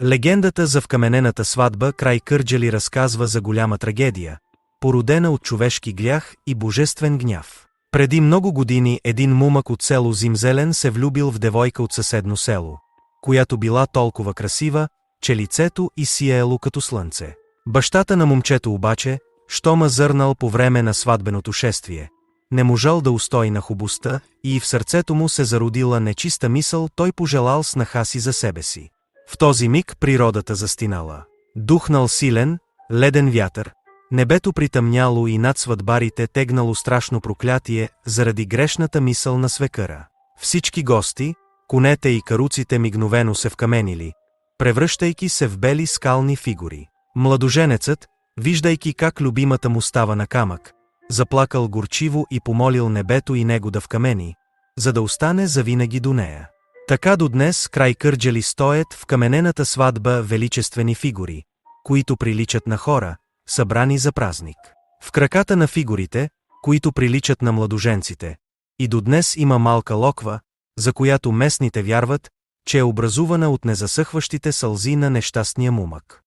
Легендата за вкаменената сватба край Кърджали разказва за голяма трагедия, породена от човешки грях и божествен гняв. Преди много години един мумък от село Зимзелен се влюбил в девойка от съседно село, която била толкова красива, че лицето й сияело като слънце. Бащата на момчето обаче, щом зърнал по време на сватбеното шествие, не можал да устои на хубостта и в сърцето му се зародила нечиста мисъл, той пожелал снаха си за себе си. В този миг природата застинала. Духнал силен, леден вятър, небето притъмняло и над сватбарите тегнало страшно проклятие заради грешната мисъл на свекъра. Всички гости, конете и каруците мигновено се вкаменили, превръщайки се в бели скални фигури. Младоженецът, виждайки как любимата му става на камък, заплакал горчиво и помолил небето и него да вкамени, за да остане завинаги до нея. Така до днес край Кърджали стоят в каменената сватба величествени фигури, които приличат на хора, събрани за празник. В краката на фигурите, които приличат на младоженците, и до днес има малка локва, за която местните вярват, че е образувана от незасъхващите сълзи на нещастния мумък.